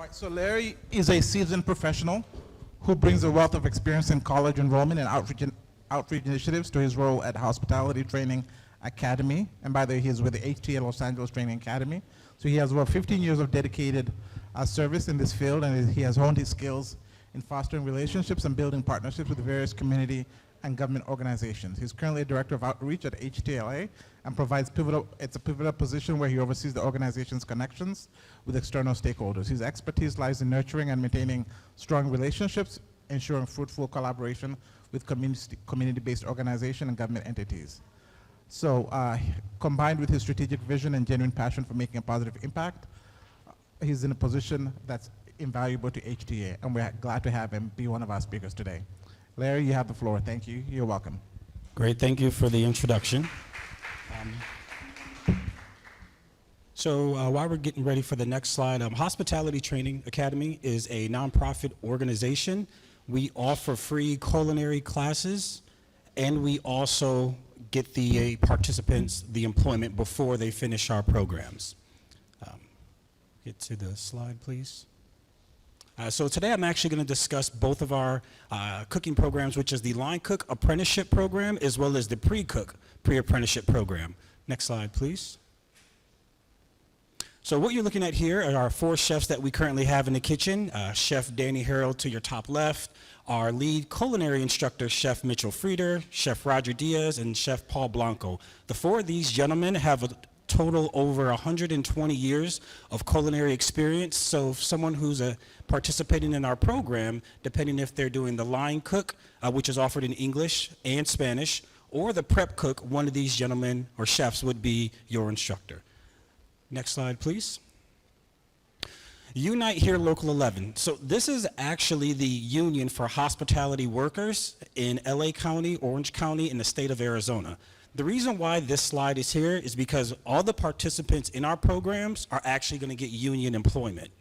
All right, so Larry is a seasoned professional who brings a wealth of experience in college enrollment and outreach initiatives to his role at Hospitality Training Academy. And by the way, he is with the HTA Los Angeles Training Academy. So he has over 15 years of dedicated service in this field, and he has honed his skills in fostering relationships and building partnerships with various community and government organizations. He's currently a director of outreach at HTLA and provides it's a pivotal position where he oversees the organization's connections with external stakeholders. His expertise lies in nurturing and maintaining strong relationships, ensuring fruitful collaboration with community-based organizations and government entities. So combined with his strategic vision and genuine passion for making a positive impact, he's in a position that's invaluable to HTA, and we're glad to have him be one of our speakers today. Larry, you have the floor. Thank you. You're welcome. Great. Thank you for the introduction. While we're getting ready for the next slide, Hospitality Training Academy is a nonprofit organization. We offer free culinary classes, and we also get the participants the employment before they finish our programs. Get to the slide, please. So today I'm actually going to discuss both of our cooking programs, which is the Line Cook Apprenticeship Program as well as the Pre-Cook Pre-Apprenticeship Program. Next slide, please. So what you're looking at here are our 4 chefs that we currently have in the kitchen. Chef Danny Harrell to your top left, our lead culinary instructor, Chef Mitchell Frieder, Chef Roger Diaz, and Chef Paul Blanco. The 4 of these gentlemen have a total over 120 years of culinary experience. So someone who's participating in our program, depending if they're doing the Line Cook, which is offered in English and Spanish, or the Prep Cook, one of these gentlemen or chefs would be your instructor. Next slide, please. Unite Here Local 11. So this is actually the union for hospitality workers in LA County, Orange County, in the state of Arizona. The reason why this slide is here is because all the participants in our programs are actually going to get union employment.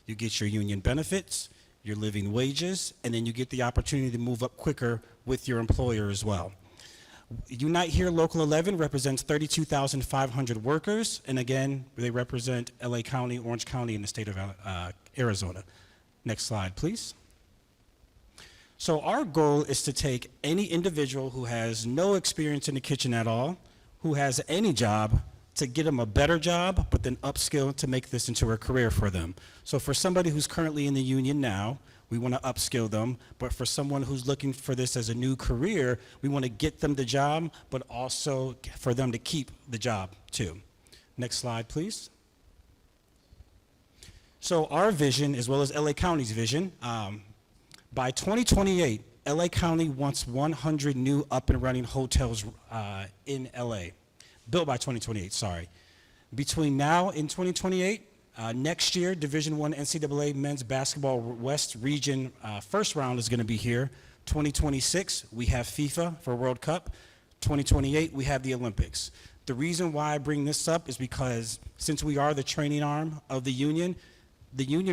You get your union benefits, your living wages, and then you get the opportunity to move up quicker with your employer as well. Unite Here Local 11 represents 32,500 workers, and again, they represent LA County, Orange County, and the state of Arizona. Next slide, please. So our goal is to take any individual who has no experience in the kitchen at all, who has any job, to get them a better job, but then upskill to make this into a career for them. So for somebody who's currently in the union now, we want to upskill them, but for someone who's looking for this as a new career, we want to get them the job, but also for them to keep the job too. Next slide, please. So our vision, as well as LA County's vision, by 2028, LA County wants 100 new up and running hotels in LA, built by 2028, sorry. Between now and 2028, next year, Division I NCAA Men's Basketball West Region first round is gonna be here. 2026, we have FIFA for World Cup. 2028, we have the Olympics. The reason why I bring this up is because since we are the training arm of the union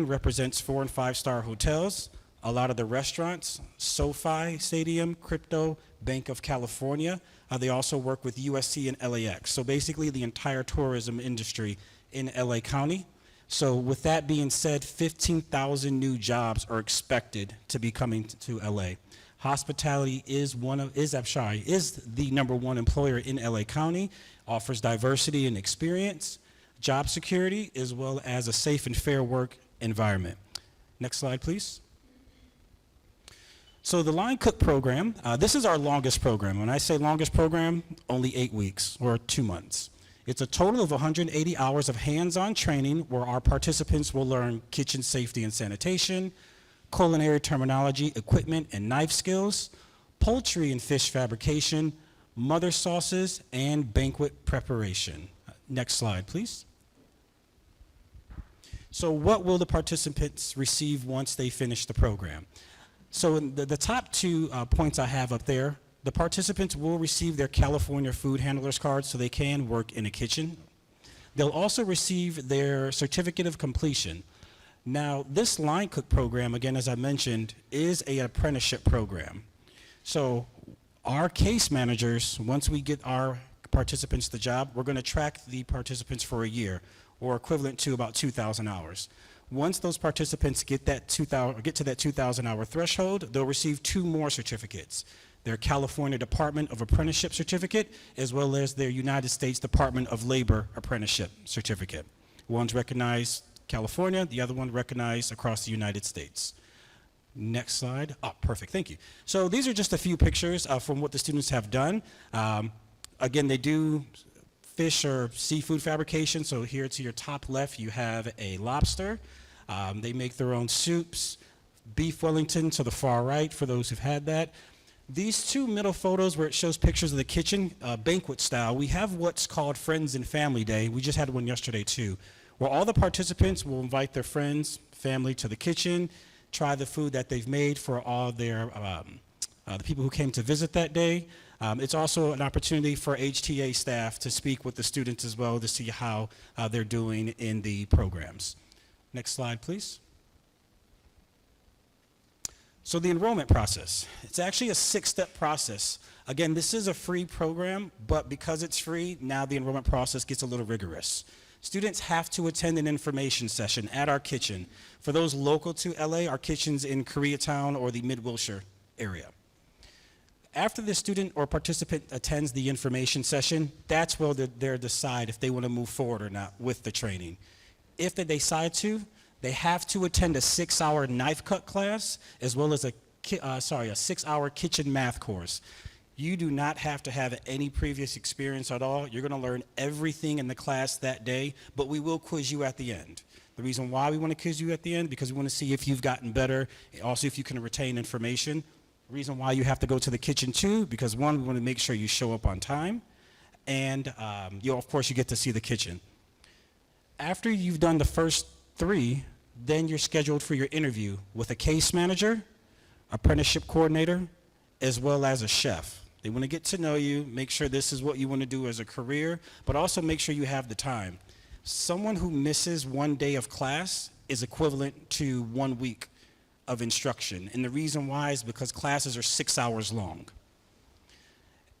represents 4- and 5-star hotels, a lot of the restaurants, SoFi Stadium, Crypto, Bank of California. They also work with USC and LAX. So basically the entire tourism industry in LA County. So with that being said, 15,000 new jobs are expected to be coming to LA. Hospitality is the #1 employer in LA County, offers diversity and experience, job security, as well as a safe and fair work environment. Next slide, please. So the Line Cook program, this is our longest program. When I say longest program, only 8 weeks or 2 months. It's a total of 180 hours of hands-on training where our participants will learn kitchen safety and sanitation, culinary terminology, equipment and knife skills, poultry and fish fabrication, mother sauces, and banquet preparation. Next slide, please. So what will the participants receive once they finish the program? So the top 2 points I have up there, the participants will receive their California food handlers card so they can work in a kitchen. They'll also receive their certificate of completion. Now, this Line Cook program, again, as I mentioned, is an apprenticeship program. So our case managers, once we get our participants the job, we're going to track the participants for a year, or equivalent to about 2,000 hours. Once those participants get to that 2,000-hour threshold, they'll receive 2 more certificates: their California Department of Apprenticeship certificate, as well as their United States Department of Labor apprenticeship certificate. One's recognized California, the other one recognized across the United States. Next slide. Oh, perfect, thank you. So these are just a few pictures from what the students have done. Again, they do fish or seafood fabrication. So here to your top left, you have a lobster. They make their own soups. Beef Wellington to the far right, for those who've had that. These 2 middle photos where it shows pictures of the kitchen, banquet style, we have what's called Friends and Family Day. We just had one yesterday too, where all the participants will invite their friends, family to the kitchen, try the food that they've made for all their the people who came to visit that day. It's also an opportunity for HTA staff to speak with the students as well to see how they're doing in the programs. Next slide, please. So the enrollment process, it's actually a 6-step process. Again, this is a free program, but because it's free, now the enrollment process gets a little rigorous. Students have to attend an information session at our kitchen. For those local to LA, our kitchen's in Koreatown or the Mid-Wilshire area. After the student or participant attends the information session, that's where they'll decide if they want to move forward or not with the training. If they decide to, they have to attend a 6-hour knife cut class, as well as a 6-hour kitchen math course. You do not have to have any previous experience at all. You're going to learn everything in the class that day, but we will quiz you at the end. The reason why we want to quiz you at the end, because we want to see if you've gotten better, also if you can retain information. The reason why you have to go to the kitchen too, because 1, we want to make sure you show up on time, and of course you get to see the kitchen. After you've done the first 3, then you're scheduled for your interview with a case manager, apprenticeship coordinator, as well as a chef. They want to get to know you, make sure this is what you want to do as a career, but also make sure you have the time. Someone who misses 1 day of class is equivalent to 1 week of instruction. And the reason why is because classes are 6 hours long.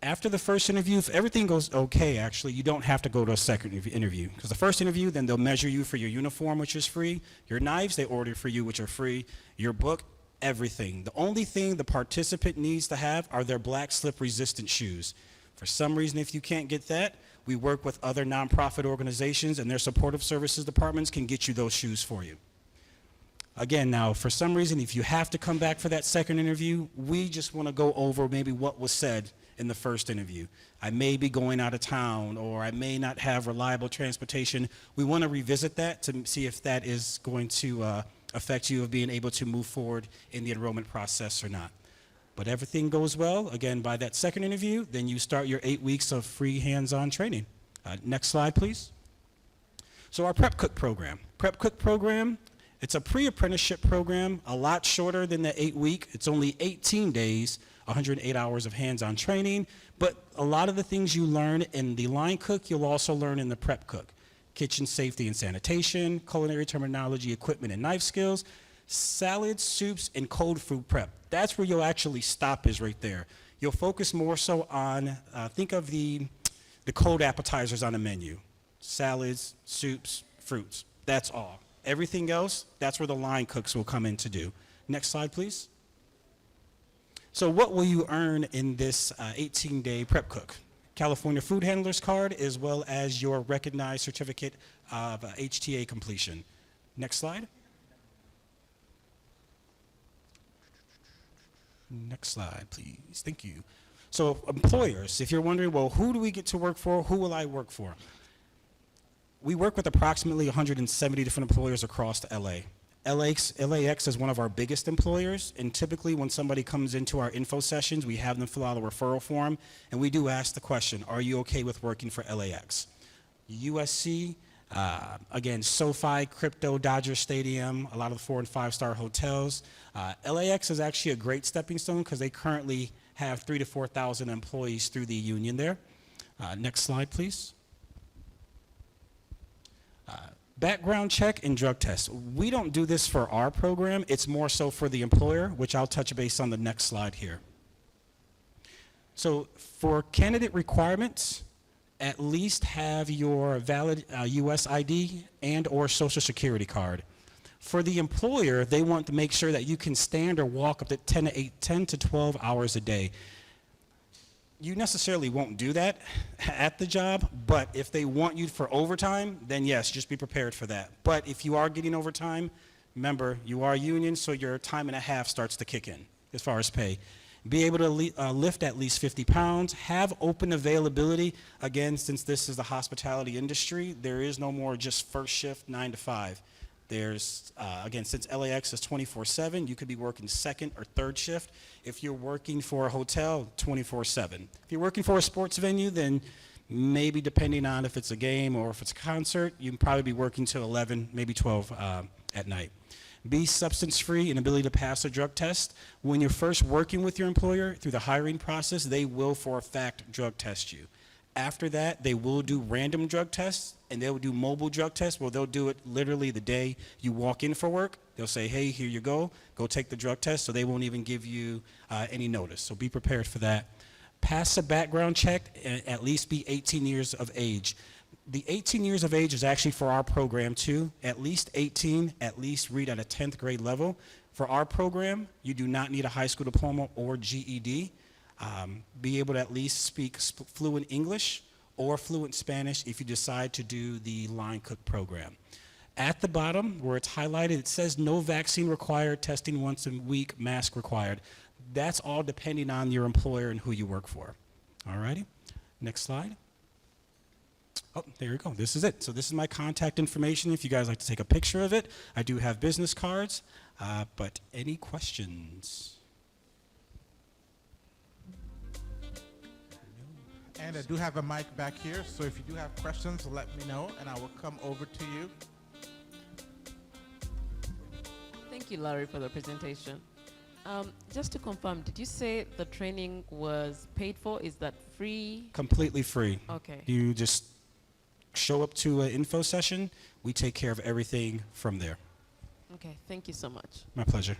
After the first interview, if everything goes okay, actually, you don't have to go to a second interview. Because the first interview, then they'll measure you for your uniform, which is free. Your knives, they order for you, which are free. Your book, everything. The only thing the participant needs to have are their black slip-resistant shoes. For some reason, if you can't get that, we work with other nonprofit organizations, and their supportive services departments can get you those shoes for you. Again, now, for some reason, if you have to come back for that second interview, we just want to go over maybe what was said in the first interview. I may be going out of town, or I may not have reliable transportation. We want to revisit that to see if that is going to affect you of being able to move forward in the enrollment process or not. But everything goes well, again, by that second interview, then you start your 8 weeks of free hands-on training. Next slide, please. So our Prep Cook program. Prep Cook program, it's a pre-apprenticeship program, a lot shorter than the 8-week. It's only 18 days, 108 hours of hands-on training, but a lot of the things you learn in the line cook, you'll also learn in the prep cook. Kitchen safety and sanitation, culinary terminology, equipment and knife skills, salads, soups, and cold food prep. That's where you'll actually stop, is right there. You'll focus more so on, think of the cold appetizers on the menu. Salads, soups, fruits, that's all. Everything else, that's where the line cooks will come in to do. Next slide, please. So what will you earn in this 18-day prep cook? California Food Handler's Card, as well as your recognized certificate of HTA completion. Next slide. Next slide, please. Thank you. So employers, if you're wondering, well, who do we get to work for? Who will I work for? We work with approximately 170 different employers across LA. LAX is one of our biggest employers, and typically when somebody comes into our info sessions, we have them fill out a referral form, and we do ask the question, are you okay with working for LAX? USC, again, SoFi, Crypto, Dodger Stadium, a lot of the 4- and 5-star hotels. LAX is actually a great stepping stone because they currently have 3,000 to 4,000 employees through the union there. Next slide, please. Background check and drug test. We don't do this for our program. It's more so for the employer, which I'll touch base on the next slide here. So for candidate requirements, at least have your valid US ID and or Social Security card. For the employer, they want to make sure that you can stand or walk up to 10 to 12 hours a day. You necessarily won't do that at the job, but if they want you for overtime, then yes, just be prepared for that. But if you are getting overtime, remember, you are union, so your time and a half starts to kick in as far as pay. Be able to lift at least 50 pounds, have open availability. Again, since this is the hospitality industry, there is no more just first shift 9 to 5. There's, again, since LAX is 24/7, you could be working second or third shift. If you're working for a hotel, 24/7. If you're working for a sports venue, then maybe depending on if it's a game or if it's a concert, you can probably be working till 11, maybe 12 at night. Be substance-free and ability to pass a drug test. When you're first working with your employer through the hiring process, they will, for a fact, drug test you. After that, they will do random drug tests, and they'll do mobile drug tests where they'll do it literally the day you walk in for work. They'll say, hey, here you go take the drug test, so they won't even give you any notice. So be prepared for that. Pass a background check and at least be 18 years of age. The 18 years of age is actually for our program too. At least 18, at least read at a 10th grade level. For our program, you do not need a high school diploma or GED. Be able to at least speak fluent English or fluent Spanish if you decide to do the line cook program. At the bottom where it's highlighted, it says no vaccine required, testing once a week, mask required. That's all depending on your employer and who you work for. All righty, next slide. Oh, there you go, this is it. So this is my contact information if you guys like to take a picture of it. I do have business cards, but any questions? And I do have a mic back here, so if you do have questions, let me know, and I will come over to you. Thank you, Larry, for the presentation. Just to confirm, did you say the training was paid for? Is that free? Completely free. Okay. You just show up to an info session. We take care of everything from there. Okay, thank you so much. My pleasure.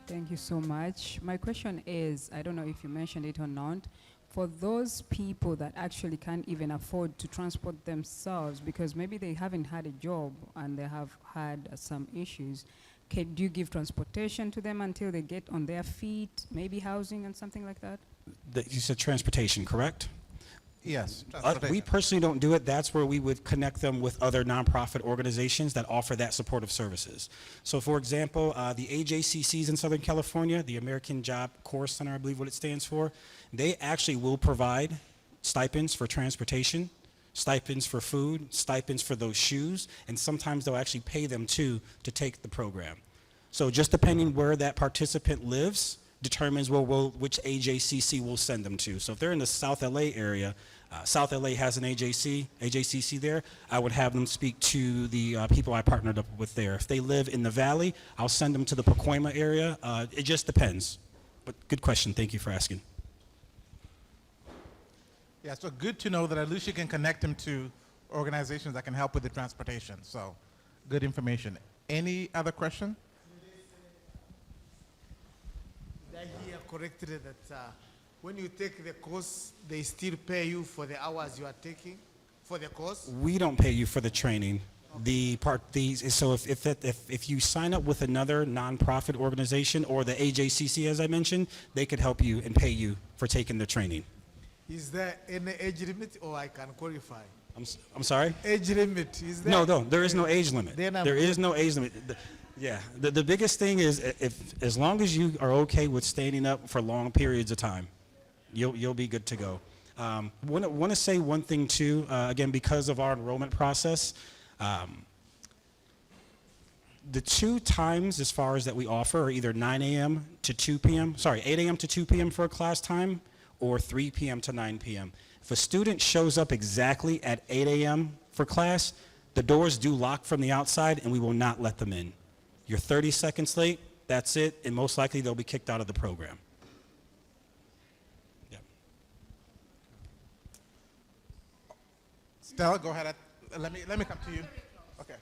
Thank you so much. My question is, I don't know if you mentioned it or not, for those people that actually can't even afford to transport themselves because maybe they haven't had a job and they have had some issues, do you give transportation to them until they get on their feet, maybe housing and something like that? You said transportation, correct? Yes. We personally don't do it. That's where we would connect them with other nonprofit organizations that offer that supportive services. So for example, the AJCCs in Southern California, the American Job Corps Center, I believe what it stands for, they actually will provide stipends for transportation, stipends for food, stipends for those shoes, and sometimes they'll actually pay them too to take the program. So just depending where that participant lives determines which AJCC we'll send them to. So if they're in the South LA area, South LA has an AJCC there, I would have them speak to the people I partnered up with there. If they live in the Valley, I'll send them to the Pacoima area. It just depends. But good question, thank you for asking. Yeah, so good to know that at least you can connect them to organizations that can help with the transportation. So good information. Any other question? Did I hear correctly that when you take the course, they still pay you for the hours you are taking for the course? We don't pay you for the training. So if you sign up with another nonprofit organization or the AJCC, as I mentioned, they could help you and pay you for taking the training. Is there any age limit or I can qualify? I'm sorry? Age limit, is there? No, there is no age limit. Then I'm There is good. no age limit. The biggest thing is as long as you are okay with standing up for long periods of time, you'll be good to go. Want to say one thing too, again, because of our enrollment process, the two times as far as that we offer are either 9 a.m. to 2 p.m., 8 a.m. to 2 p.m. for a class time, or 3 p.m. to 9 p.m. If a student shows up exactly at 8 a.m. for class, the doors do lock from the outside and we will not let them in. You're 30 seconds late, that's it, and most likely they'll be kicked out of the program. Yeah. Stella, go ahead. Let me come to you. Okay.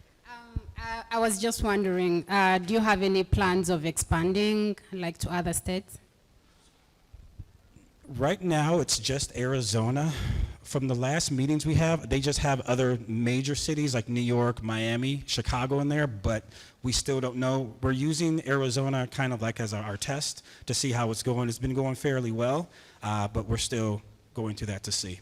I was just wondering, do you have any plans of expanding, like to other states? Right now, it's just Arizona. From the last meetings we have, they just have other major cities like New York, Miami, Chicago in there, but we still don't know. We're using Arizona kind of like as our test to see how it's going. It's been going fairly well, but we're still going through that to see.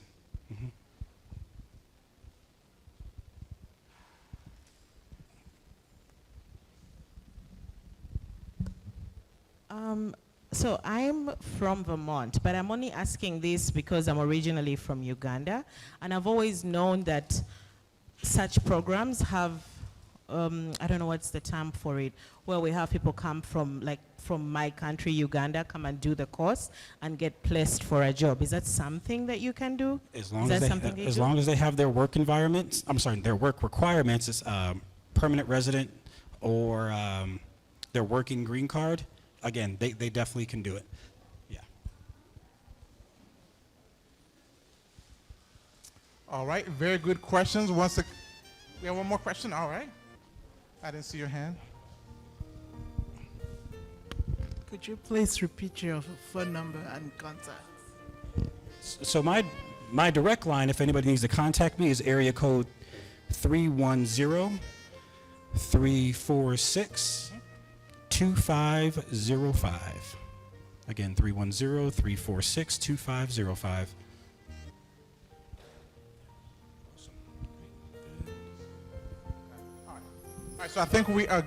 So I'm from Vermont, but I'm only asking this because I'm originally from Uganda, and I've always known that such programs have, I don't know what's the term for it, where we have people come from, like, from my country, Uganda, come and do the course and get placed for a job. Is that something that you can do? As long Is as that they, something you as do? long as they have their work environments, I'm sorry, their work requirements is permanent resident or their working green card. Again, they definitely can do it. Yeah. All right, very good questions. We have one more question, all right. I didn't see your hand. Could you please repeat your phone number and contact? So my direct line, if anybody needs to contact me, is area code 310-346-2505. Again, 310-346-2505. All right, so I think we are